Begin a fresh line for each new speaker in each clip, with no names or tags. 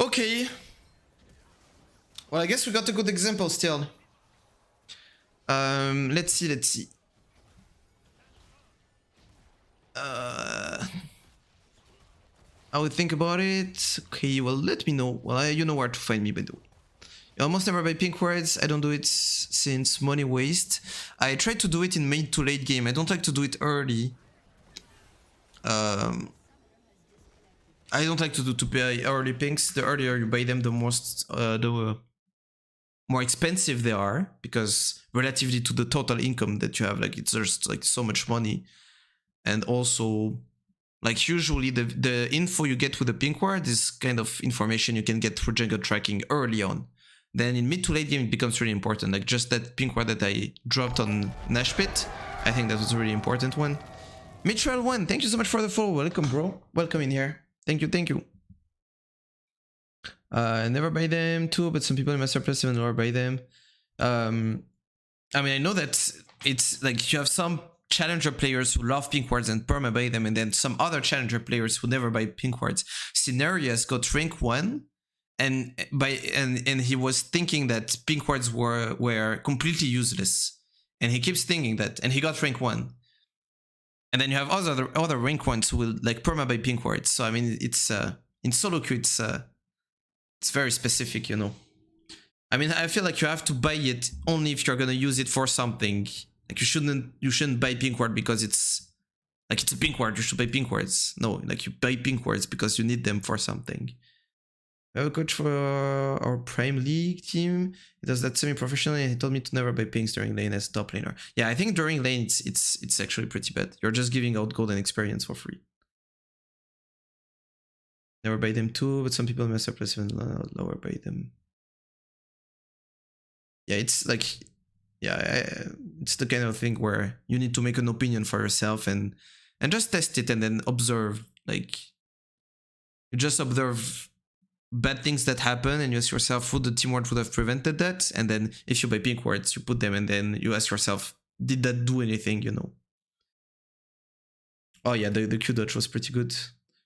Okay. Well, I guess we got a good example still. Let's see. I would think about it. Okay, well, let me know. Well, you know where to find me, by the way. I almost never buy pink wards. I don't do it since money waste. I try to do it in mid to late game. I don't like to do it early. I don't like to buy early pinks. The earlier you buy them, the more expensive they are, because relatively to the total income that you have, like it's just like so much money. And also, like usually the info you get with the pink ward is kind of information you can get through jungle tracking early on. Then in mid to late game it becomes really important. Like just that pink ward that I dropped on Nash Pit, I think that was a really important one. Mitchell1, thank you so much for the follow. Welcome, bro. Welcome in here. Thank you. I never buy them too, but some people in Master Plus even never buy them. I mean, I know that it's like you have some challenger players who love pink wards and perma buy them, and then some other challenger players who never buy pink wards. Scenarios got rank 1, and he was thinking that pink wards were completely useless, and he keeps thinking that, and he got rank 1. And then you have other rank 1s who will like perma buy pink wards. So I mean, it's in solo queue, it's very specific, you know. I mean, I feel like you have to buy it only if you're gonna use it for something. Like you shouldn't buy pink ward because it's like it's a pink ward. You should buy pink wards. No, like you buy pink wards because you need them for something. We have a coach for our Prime League team. He does that semi-professionally, and he told me to never buy pinks during lane as top laner. Yeah, I think during lane it's actually pretty bad. You're just giving out golden experience for free. Never buy them too, but some people mess up even lower buy them. Yeah, it's like, yeah, it's the kind of thing where you need to make an opinion for yourself and just test it and then observe. Like, you just observe bad things that happen and you ask yourself, would the teamwork would have prevented that? And then if you buy pink wards, you put them and then you ask yourself, did that do anything, you know? Oh yeah, the Q dodge was pretty good. Je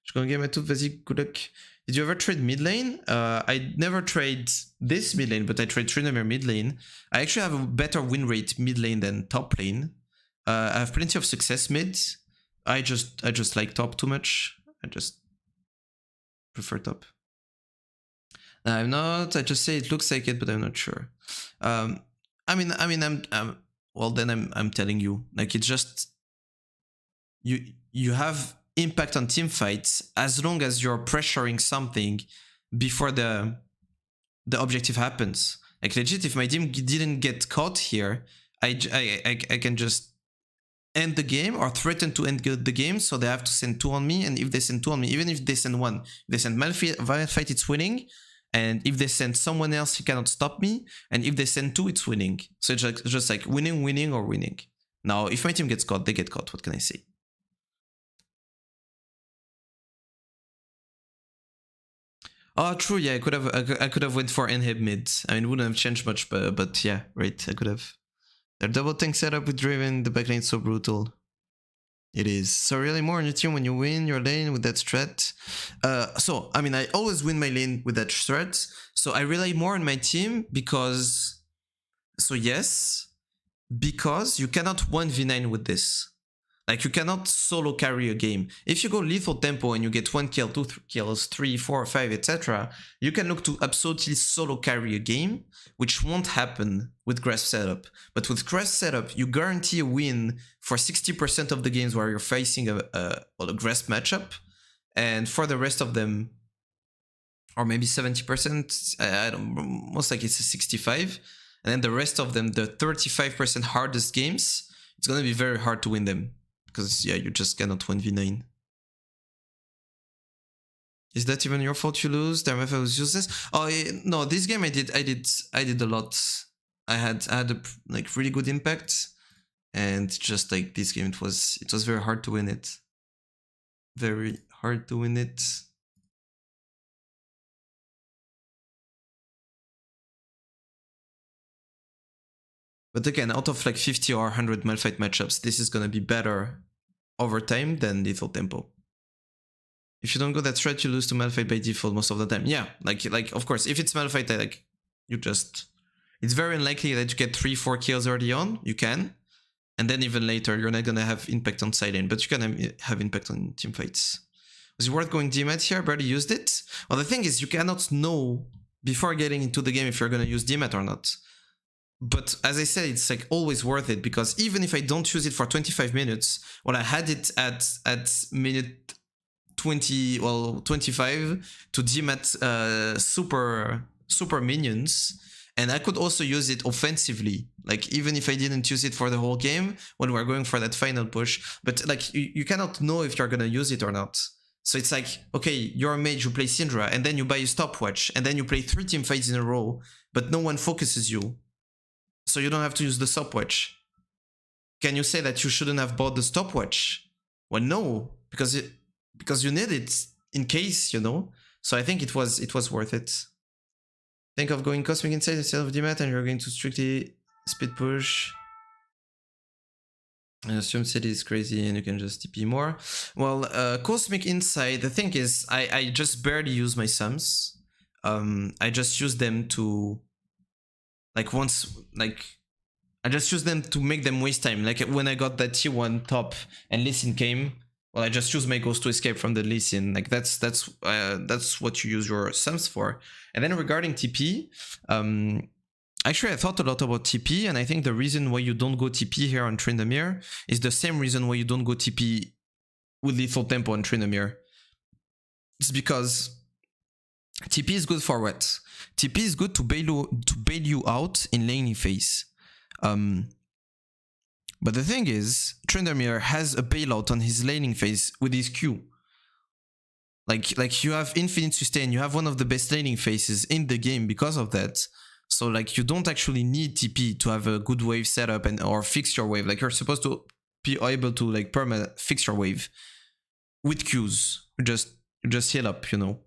suis gonna get my tooth, vas-y, good luck. Did you ever trade mid lane? I never trade this mid lane, but I trade Tryndamere mid lane. I actually have a better win rate mid lane than top lane. I have plenty of success mid. I just like top too much. I just prefer top. I'm not. I just say it looks like it, but I'm not sure. I mean, I'm well. Then I'm telling you, like it's just you have impact on team fights as long as you're pressuring something before the objective happens. Like legit, if my team didn't get caught here, I can just end the game or threaten to end the game, so they have to send 2 on me, and if they send 2 on me, even if they send 1, if they send Malphite, it's winning, and if they send someone else, he cannot stop me, and if they send 2, it's winning. So it's just like winning or winning. Now, if my team gets caught, they get caught. What can I say? Oh, true. Yeah, I could have went for inhib mid. I mean, it wouldn't have changed much, but yeah, right. I could have. Their double tank setup with Draven, the backlane is so brutal. It is. So really more on your team when you win your lane with that strat. So, I mean, I always win my lane with that strat. So I rely more on my team because... So yes, because you cannot 1v9 with this. Like, you cannot solo carry a game. If you go lethal tempo and you get 1 kill, 2 kills, 3, 4, 5, etc., you can look to absolutely solo carry a game, which won't happen with Grasp setup. But with Grasp setup, you guarantee a win for 60% of the games where you're facing a Grasp matchup, and for the rest of them, or maybe 70%, I don't, most likely it's a 65, and then the rest of them, the 35% hardest games, it's gonna be very hard to win them. Because, yeah, you just cannot 1v9. Is that even your fault you lose? Damn, if I was useless. Oh, no, this game I did a lot. I had a like really good impact, and just like this game, it was very hard to win it. Very hard to win it. But again, out of like 50 or 100 Malphite matchups, this is gonna be better over time than lethal tempo. If you don't go that threat, you lose to Malphite by default most of the time. Yeah, like of course, if it's Malphite, like you just, it's very unlikely that you get 3-4 kills early on. You can, and then even later, you're not gonna have impact on side lane, but you can have impact on team fights. Was it worth going demat here? I barely used it. Well, the thing is, you cannot know before getting into the game if you're gonna use demat or not. But as I said, it's like always worth it, because even if I don't use it for 25 minutes, well, I had it at minute 20, well, 25 to demat super minions, and I could also use it offensively, like even if I didn't use it for the whole game when we're going for that final push. But like you cannot know if you're gonna use it or not. So it's like, okay, you're a mage, you play Syndra, and then you buy a stopwatch, and then you play 3 team fights in a row, but no one focuses you, so you don't have to use the stopwatch. Can you say that you shouldn't have bought the stopwatch? Well, no, because you need it in case, you know. So I think it was worth it. Think of going Cosmic Insight instead of demat, and you're going to strictly speed push. I assume City is crazy and you can just TP more. Well, Cosmic Insight, the thing is, I just barely use my sums. I just use them to, like, I just use them to make them waste time. Like when I got that T1 top and Lee Sin came, well, I just use my Ghost to escape from the Lee Sin. Like that's what you use your sums for. And then regarding TP, actually, I thought a lot about TP, and I think the reason why you don't go TP here on Tryndamere is the same reason why you don't go TP with Lethal Tempo on Tryndamere. It's because TP is good for what? TP is good to bail you out in laning phase. But the thing is, Tryndamere has a bailout on his laning phase with his Q. Like you have infinite sustain, you have one of the best laning phases in the game because of that. So like you don't actually need TP to have a good wave setup or fix your wave. Like you're supposed to be able to like perma fix your wave with Qs. You just heal up, you know.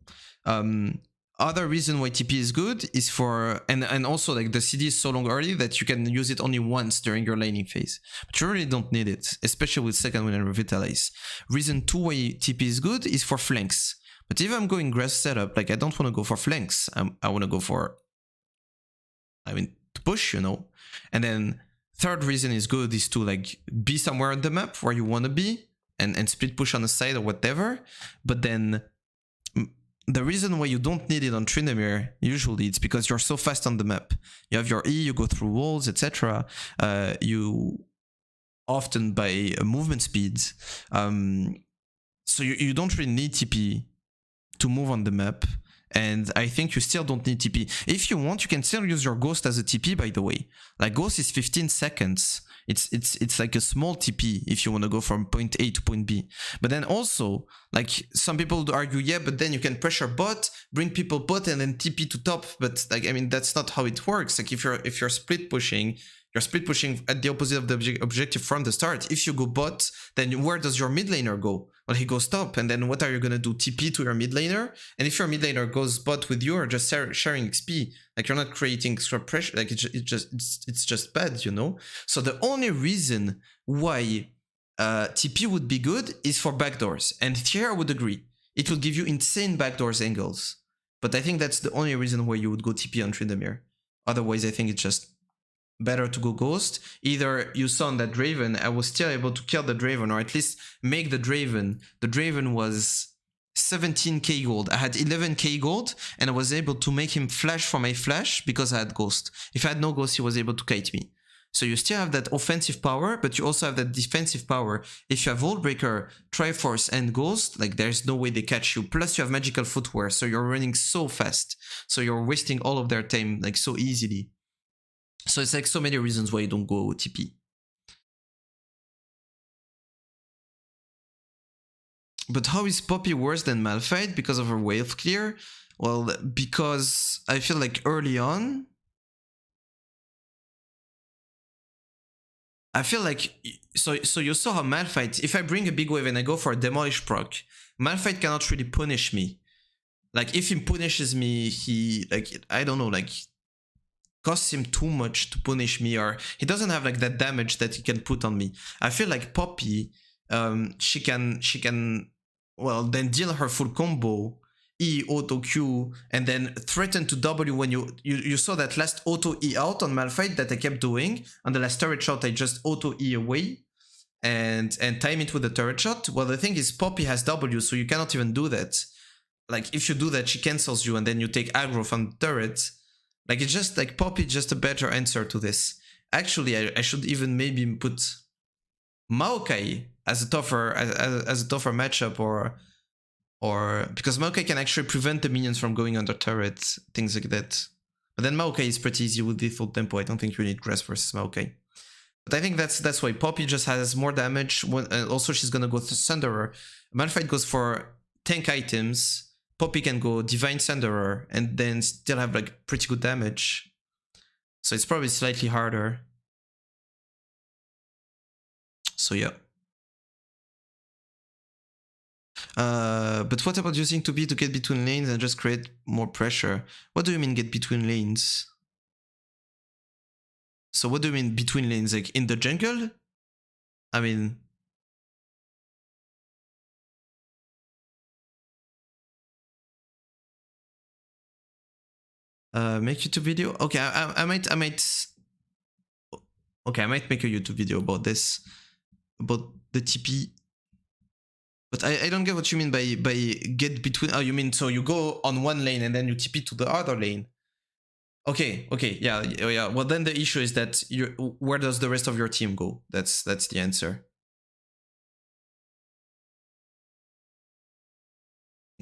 Other reason why TP is good is for, and also like the CD is so long early that you can use it only once during your laning phase. But you really don't need it, especially with second wind and revitalize. Reason 2 why TP is good is for flanks. But if I'm going grass setup, like I don't want to go for flanks. I want to go for, to push, you know. And then third reason is good is to like be somewhere on the map where you want to be and split push on the side or whatever. But then the reason why you don't need it on Tryndamere, usually, it's because you're so fast on the map. You have your E, you go through walls, etc. You often buy movement speeds. So you don't really need TP to move on the map. And I think you still don't need TP. If you want, you can still use your Ghost as a TP, by the way. Like Ghost is 15 seconds. It's like a small TP if you want to go from point A to point B. But then also, like some people would argue, yeah, but then you can pressure bot, bring people bot, and then TP to top. But like, I mean, that's not how it works. Like if you're split pushing, you're split pushing at the opposite of the objective from the start. If you go bot, then where does your mid laner go? Well, he goes top, and then what are you gonna do? TP to your mid laner? And if your mid laner goes bot with you, or just sharing XP, like you're not creating extra pressure. Like it's just bad, you know. So the only reason why TP would be good is for backdoors, and here I would agree. It would give you insane backdoors angles, but I think that's the only reason why you would go TP on Tryndamere. Otherwise, I think it's just better to go Ghost. Either you saw on that Draven, I was still able to kill the Draven, or at least make the Draven. The Draven was 17k gold. I had 11k gold, and I was able to make him flash for my flash because I had Ghost. If I had no Ghost, he was able to kite me. So you still have that offensive power, but you also have that defensive power. If you have Wallbreaker, Triforce, and Ghost, like there's no way they catch you. Plus you have magical footwear, so you're running so fast. So you're wasting all of their time like so easily. So it's like so many reasons why you don't go TP. But how is Poppy worse than Malphite because of her wave clear? Well, because I feel like early on, I feel like, so you saw how Malphite, if I bring a big wave and I go for a demolish proc, Malphite cannot really punish me. Like if he punishes me, he, like, I don't know, like, costs him too much to punish me, or he doesn't have like that damage that he can put on me. I feel like Poppy, she can well, then deal her full combo, E auto Q, and then threaten to W when you saw that last auto E out on Malphite that I kept doing. On the last turret shot, I just auto E away and time it with the turret shot. Well, the thing is Poppy has W, so you cannot even do that. Like, if you do that, she cancels you and then you take aggro from the turret. Like, it's just like Poppy, just a better answer to this. Actually, I should even maybe put Maokai as a tougher matchup, or because Maokai can actually prevent the minions from going under turrets, things like that. But then Maokai is pretty easy with lethal tempo. I don't think you need Grasp versus Maokai. But I think that's why Poppy just has more damage. Also, she's gonna go Thunderer. Malphite goes for tank items. Poppy can go Divine Thunderer and then still have like pretty good damage. So it's probably slightly harder. So yeah. But what about using 2B to get between lanes and just create more pressure? What do you mean get between lanes? So what do you mean between lanes? Like in the jungle? I mean... make YouTube video? Okay, I might... Okay, I might make a YouTube video about this. About the TP. But I don't get what you mean by get between... Oh, you mean so you go on one lane and then you TP to the other lane. Okay, yeah. Well, then the issue is that where does the rest of your team go? That's the answer.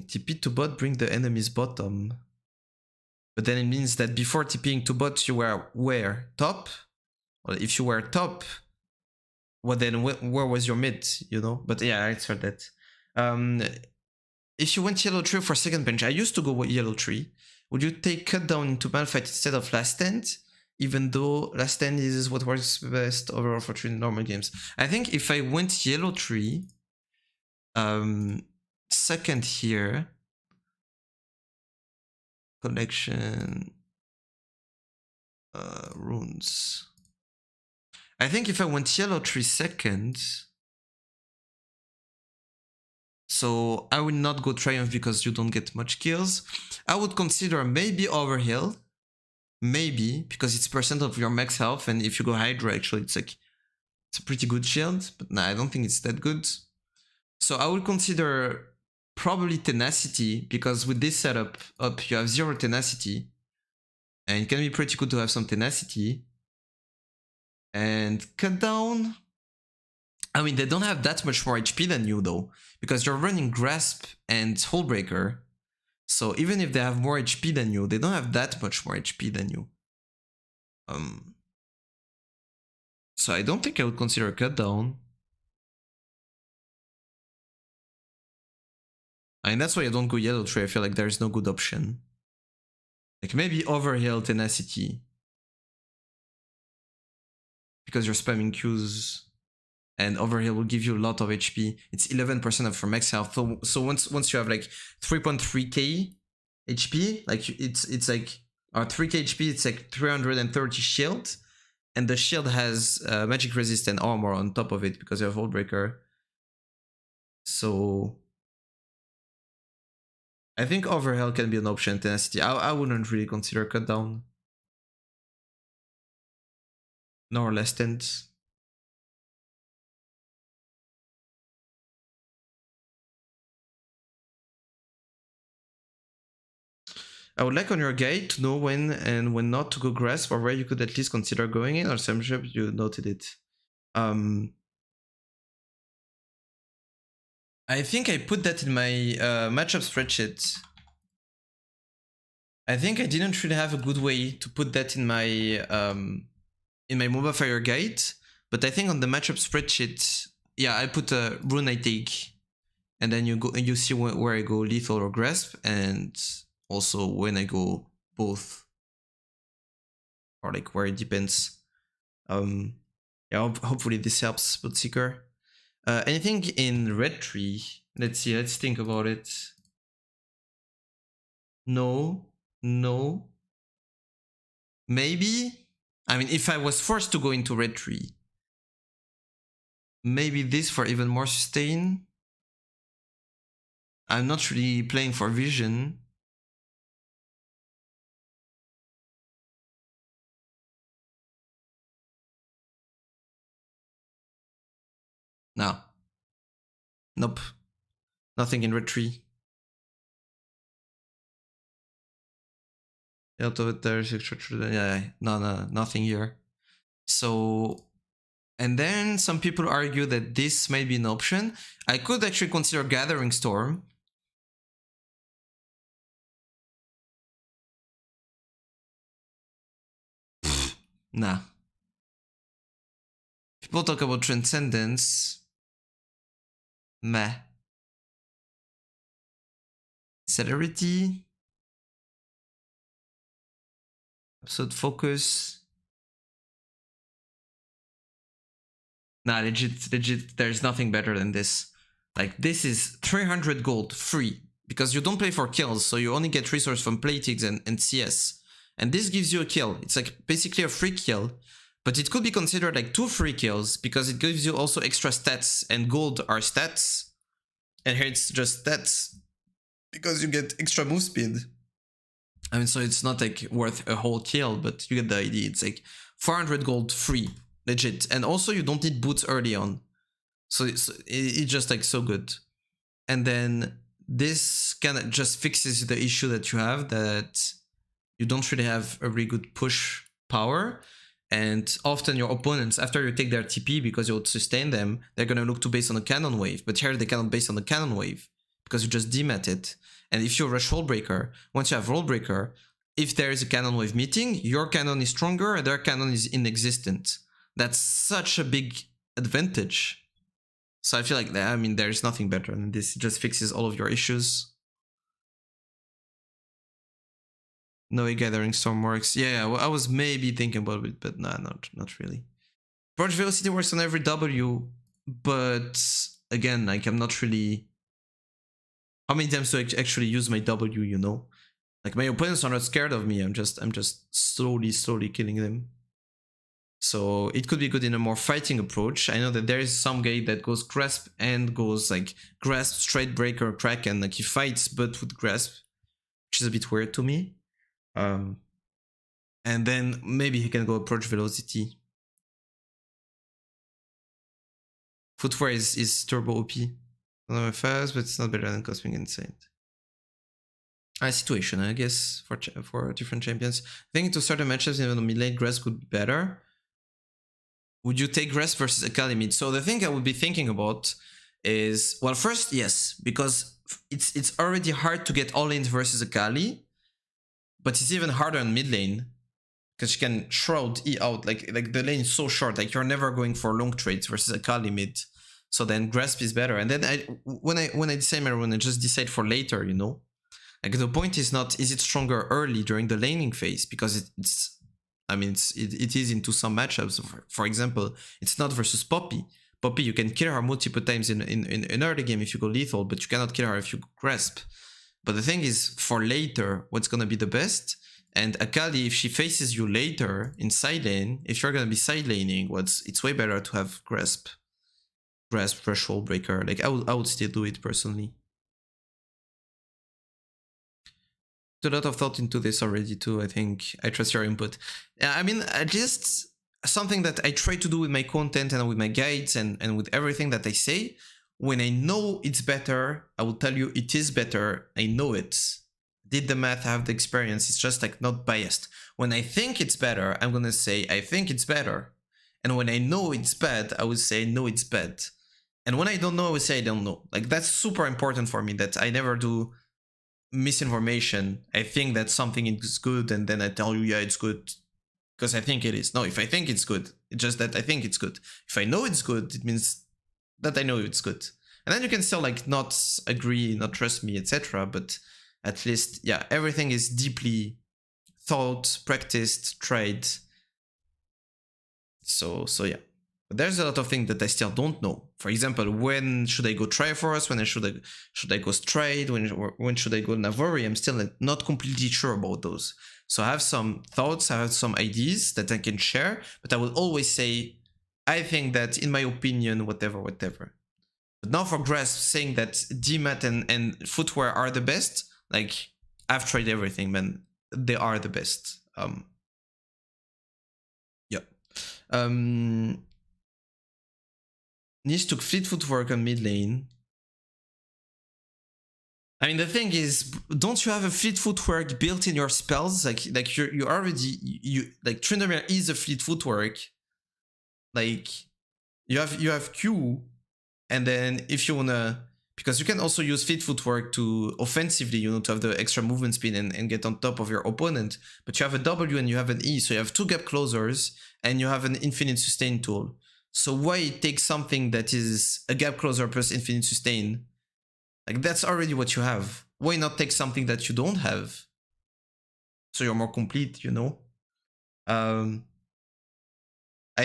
TP to bot, bring the enemy's bottom. But then it means that before TPing to bot, you were where? Top? Well, if you were top, well then where was your mid, you know? But yeah, I answered that. If you went yellow tree for second bench, I used to go yellow tree. Would you take cut down into Malphite instead of last stand? Even though last stand is what works best overall for Trynd normal games. I think if I went yellow tree, second here, collection, runes. I think if I went yellow tree second, so I will not go Triumph because you don't get much kills. I would consider maybe Overhill. Maybe, because it's percent of your max health, and if you go Hydra, actually it's like, it's a pretty good shield, but nah, I don't think it's that good. So I would consider probably Tenacity, because with this setup up, you have 0 Tenacity, and it can be pretty good to have some Tenacity. And Cut Down, I mean, they don't have that much more HP than you though, because you're running Grasp and Hullbreaker. So even if they have more HP than you, they don't have that much more HP than you. So I don't think I would consider Cut Down. I mean, that's why I don't go yellow tree. I feel like there's no good option. Like maybe Overhill Tenacity, because you're spamming Qs, and Overhill will give you a lot of HP. It's 11% of your max health. So once you have like 3.3k HP, like it's like, or 3k HP, it's like 330 shield, and the shield has magic resist and armor on top of it because you have Hullbreaker. So I think Overhill can be an option. Tenacity, I wouldn't really consider Cut Down. Nor Last Stand. I would like on your guide to know when and when not to go Grasp, or where you could at least consider going in, or some ship you noted it. I think I put that in my matchup spreadsheet. I think I didn't really have a good way to put that in my Mobile Fire guide, but I think on the matchup spreadsheet, yeah, I put a rune I take, and then you see where I go lethal or grasp, and also when I go both, or like where it depends. Yeah, hopefully this helps, Bloodseeker. Anything in red tree? Let's see, let's think about it. No. Maybe? I mean, if I was forced to go into red tree, maybe this for even more sustain. I'm not really playing for vision. No. Nope. Nothing in red 3. Out of it, there's yeah, no, nothing here. So, and then some people argue that this might be an option. I could actually consider Gathering Storm. Nah. People talk about Transcendence. Meh. Celerity. Absolute Focus. Nah, legit, there's nothing better than this. Like, this is 300 gold free. Because you don't play for kills, so you only get resource from Playtigs and CS. And this gives you a kill. It's like basically a free kill. But it could be considered like 2 free kills, because it gives you also extra stats, and gold are stats. And here it's just stats, because you get extra move speed. I mean, so it's not like worth a whole kill, but you get the idea. It's like 400 gold free, legit. And also you don't need boots early on. So it's just like so good. And then this kind of just fixes the issue that you have, that you don't really have a really good push power. And often your opponents, after you take their TP because you would sustain them, they're going to look to base on a cannon wave. But here they cannot base on the cannon wave, because you just demat it. And if you rush Roll Breaker, once you have Roll Breaker, if there is a cannon wave meeting, your cannon is stronger and their cannon is inexistent. That's such a big advantage. So I feel like, I mean, there's nothing better than this. It just fixes all of your issues. No, Gathering Storm works. Yeah, I was maybe thinking about it, but nah, not really. Approach Velocity works on every W, but again, like, I'm not really... How many times do I actually use my W, you know? Like, my opponents are not scared of me. I'm just slowly killing them. So it could be good in a more fighting approach. I know that there is some guy that goes Grasp and goes like Grasp, Straight Breaker, Kraken. Like, he fights but with Grasp, which is a bit weird to me. And then maybe he can go Approach Velocity. Footwork is turbo OP. Not fast, but it's not better than Cosmic Insight. Situation, I guess, for different champions. I think to certain matchups, even on mid lane, Grass could be better. Would you take Grass versus Akali mid? So the thing I would be thinking about is, well, first, yes, because it's already hard to get all lanes versus Akali, but it's even harder in mid lane, because you can shroud E out. Like the lane is so short, like you're never going for long trades versus Akali mid. So then Grasp is better. And then when I decide, when I just decide for later, you know, like the point is not, is it stronger early during the laning phase? Because I mean, it is into some matchups. For example, it's not versus Poppy. Poppy, you can kill her multiple times in an early game if you go lethal, but you cannot kill her if you Grasp. But the thing is, for later, what's gonna be the best? And Akali, if she faces you later in side lane, if you're gonna be side laning, it's way better to have Grasp, Threshold Breaker. Like, I would still do it personally. Put a lot of thought into this already too. I think I trust your input. I mean, just something that I try to do with my content and with my guides and with everything that I say. When I know it's better, I will tell you it is better. I know it. Did the math, have the experience. It's just like not biased. When I think it's better, I'm gonna say I think it's better. And when I know it's bad, I would say no, it's bad. And when I don't know, I would say I don't know. Like, that's super important for me, that I never do misinformation. I think that something is good and then I tell you, yeah, it's good because I think it is. No, if I think it's good, it's just that I think it's good. If I know it's good, it means that I know it's good. And then you can still like not agree, not trust me, etc. But at least, yeah, everything is deeply thought, practiced, tried. So yeah. But there's a lot of things that I still don't know. For example, when should I go Triforce? When should I go Stride? When should I go Navori? I'm still not completely sure about those. So I have some thoughts, I have some ideas that I can share, but I will always say, I think that, in my opinion, whatever. But now for grasp, saying that demat and footwear are the best, like I've tried everything, man. They are the best. Yeah. Neace took fleet footwork on mid lane. I mean, the thing is, don't you have a fleet footwork built in your spells? Like you already like Tryndamere is a fleet footwork. Like you have Q, and then if you wanna, because you can also use fleet footwork to offensively, you know, to have the extra movement speed and get on top of your opponent. But you have a W and you have an E, so you have 2 gap closers and you have an infinite sustain tool. So why take something that is a gap closer plus infinite sustain? Like that's already what you have. Why not take something that you don't have? So you're more complete, you know? I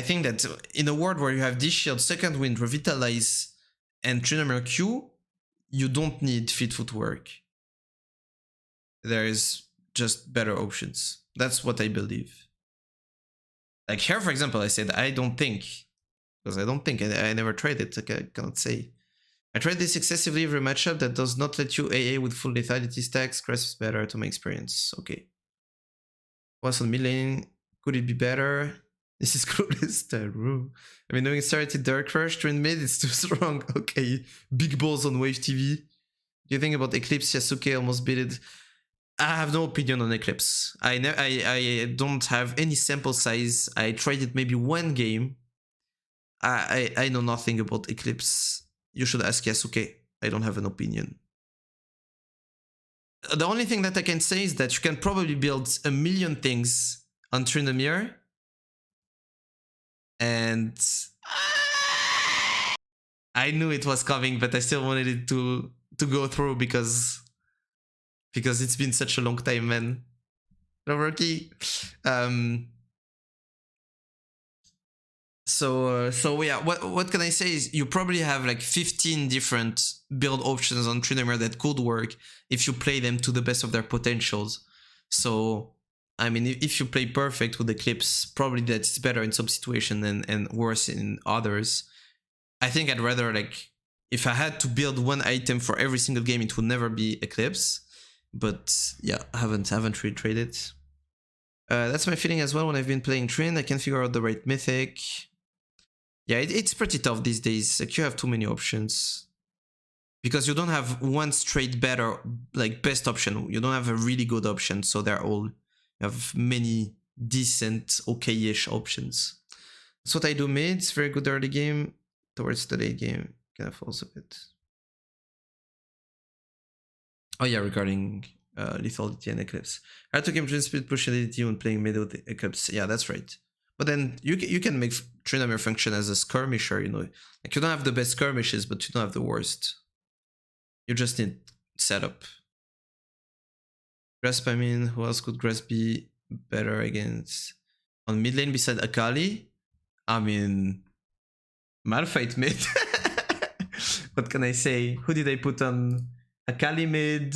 think that in a world where you have this shield, second wind, revitalize, and Tryndamere Q, you don't need fleet footwork. There is just better options. That's what I believe. Like here, for example, I said I don't think, because I don't think, I never tried it, like I cannot say. I tried this excessively every matchup that does not let you AA with full lethality stacks. Grasp is better to my experience. Okay. What's on mid lane? Could it be better? This is clueless. I mean, knowing it started Dark Rush, Trynd mid, it's too strong. Okay. Big balls on Wave TV. Do you think about Eclipse? Yasukeh almost beat it. I have no opinion on Eclipse. I don't have any sample size. I tried it maybe one game. I know nothing about Eclipse. You should ask Yasukeh. I don't have an opinion. The only thing that I can say is that you can probably build a million things on Tryndamere. And I knew it was coming, but I still wanted it to go through because it's been such a long time, man. Rocky. So yeah, what can I say is you probably have like 15 different build options on Tryndamere that could work if you play them to the best of their potentials. So I mean, if you play perfect with Eclipse, probably that's better in some situation and worse in others. I think I'd rather, like, if I had to build one item for every single game, it would never be Eclipse. But yeah, I haven't really tried it. That's my feeling as well when I've been playing Trynd. I can't figure out the right mythic. Yeah, it's pretty tough these days. Like, you have too many options. Because you don't have one straight better, like, best option. You don't have a really good option, so they're all... You have many decent, okay-ish options. That's what I do mid. It's very good early game. Towards the late game, kind of falls a bit. Oh yeah, regarding lethality and Eclipse. I had to game Trynd speed push lethality when playing mid with Eclipse. Yeah, that's right. But then you can make Tryndamere function as a skirmisher, you know. Like, you don't have the best skirmishes, but you don't have the worst. You just need setup. Grasp, I mean, who else could Grasp be better against? On mid lane beside Akali? I mean, Malphite mid. What can I say? Who did I put on? Akali mid,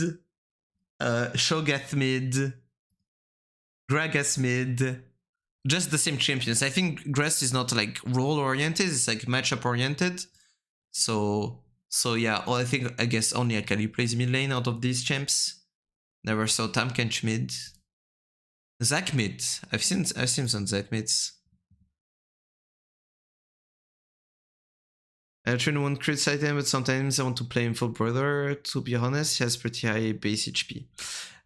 Shogath mid, Gragas mid. Just the same champions. I think Grass is not like role oriented, it's like matchup oriented. So yeah, well, I guess only Akali plays mid lane out of these champs. Never saw Tamkench mid. Zac mid. I've seen some Zac mids. I Trynd won't crit item, but sometimes I want to play him full brother. To be honest, he has pretty high base HP.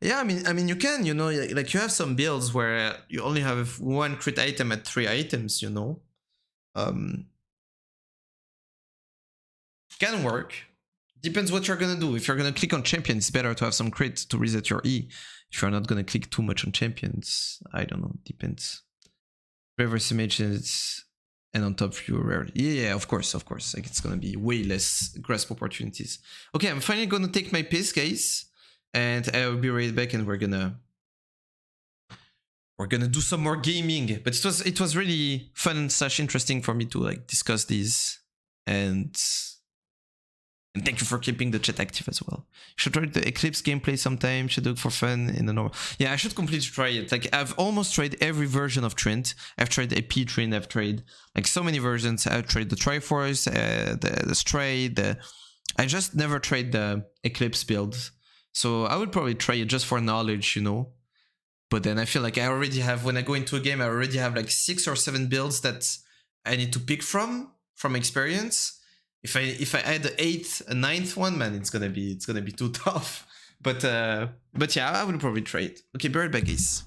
Yeah, I mean, you can, you know, like you have some builds where you only have one crit item at 3 items, you know. Can work. Depends what you're gonna do. If you're gonna click on champion, it's better to have some crit to reset your E. If you're not gonna click too much on champions, I don't know, depends. Reverse images and on top view rarely. Yeah, of course. Like, it's gonna be way less grasp opportunities. Okay, I'm finally gonna take my piss, guys. And I'll be right back, and we're gonna do some more gaming. But it was really fun / interesting for me to like discuss these. And And thank you for keeping the chat active as well. Should try the Eclipse gameplay sometime. Chaddouk for fun in the normal. Yeah, I should completely try it. Like, I've almost tried every version of Trynd. I've tried AP Trynd. I've tried like so many versions. I've tried the Triforce, the Stray. I just never tried the Eclipse builds. So I would probably try it just for knowledge, you know. But then I feel like I already have, when I go into a game, I already have like 6 or 7 builds that I need to pick from experience. If I add the 8th, a 9th one, man, it's gonna be too tough. But yeah, I would probably try it. Okay, be right back, guys.